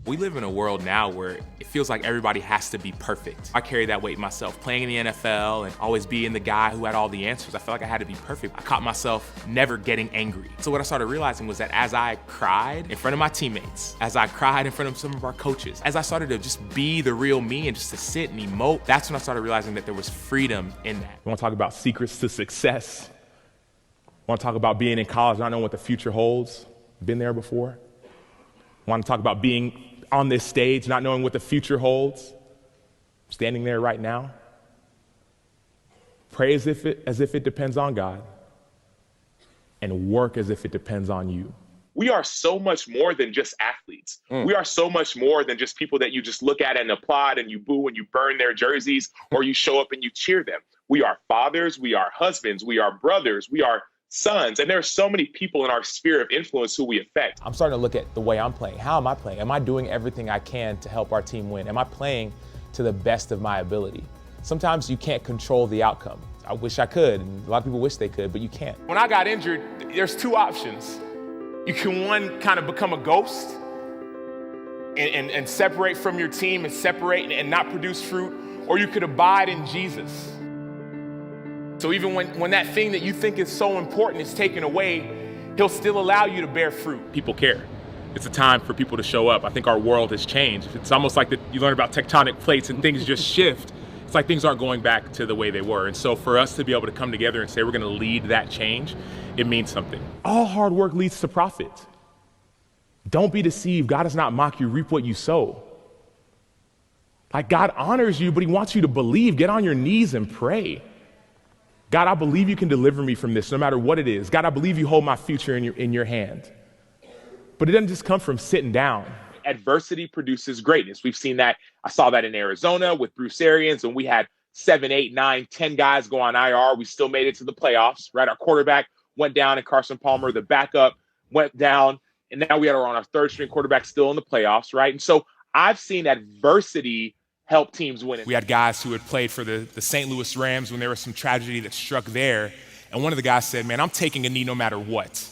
We live in a world now where it feels like everybody has to be perfect. I carry that weight myself, playing in the NFL and always being the guy who had all the answers. I felt like I had to be perfect. I caught myself never getting angry. So what I started realizing was that as I cried in front of my teammates, as I cried in front of some of our coaches, as I started to just be the real me and just to sit and emote, that's when I started realizing that there was freedom in that. I want to talk about secrets to success. I want to talk about being in college, not knowing what the future holds. Been there before. I want to talk about being on this stage, not knowing what the future holds, standing there right now. Pray as if it depends on God, and work as if it depends on you. We are so much more than just athletes. We are so much more than just people that you just look at and applaud and you boo and you burn their jerseys, or you show up and you cheer them. We are fathers, we are husbands, we are brothers, we are sons. And there are so many people in our sphere of influence who we affect. I'm starting to look at the way I'm playing. How am I playing? Am I doing everything I can to help our team win? Am I playing to the best of my ability? Sometimes you can't control the outcome. I wish I could, and a lot of people wish they could, but you can't. When I got injured, there's two options. You can, one, kind of become a ghost and separate from your team and separate and not produce fruit, or you could abide in Jesus. So even when that thing that you think is so important is taken away, he'll still allow you to bear fruit. People care. It's a time for people to show up. I think our world has changed. It's almost like you learn about tectonic plates and things just shift. It's like things aren't going back to the way they were. And so for us to be able to come together and say we're going to lead that change, it means something. All hard work leads to profit. Don't be deceived. God does not mock you. Reap what you sow. Like, God honors you, but he wants you to believe. Get on your knees and pray. God, I believe you can deliver me from this no matter what it is. God, I believe you hold my future in your hand. But it doesn't just come from sitting down. Adversity produces greatness. We've seen that. I saw that in Arizona with Bruce Arians, and we had 7, 8, 9, 10 guys go on IR. We still made it to the playoffs, right? Our quarterback went down and Carson Palmer, the backup, went down. And now we are on our third string quarterback still in the playoffs, right? And so I've seen adversity help teams win. We had guys who had played for the St. Louis Rams when there was some tragedy that struck there. And one of the guys said, man, I'm taking a knee no matter what.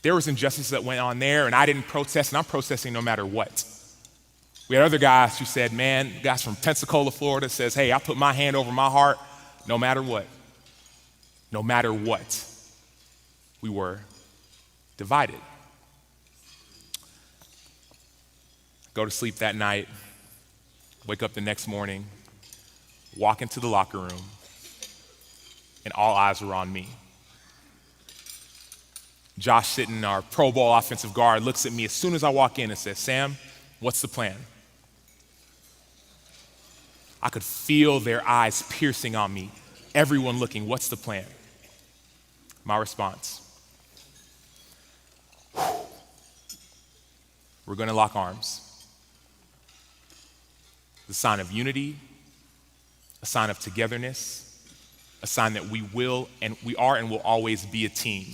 There was injustice that went on there, and I didn't protest, and I'm protesting no matter what. We had other guys who said, man, guys from Pensacola, Florida, says, hey, I put my hand over my heart no matter what. No matter what. We were divided. Go to sleep that night, wake up the next morning, walk into the locker room, and all eyes were on me. Josh Sitton, our Pro Bowl offensive guard, looks at me as soon as I walk in and says, Sam, what's the plan? I could feel their eyes piercing on me, everyone looking, what's the plan? My response, we're going to lock arms. The sign of unity, a sign of togetherness, a sign that we are and will always be a team.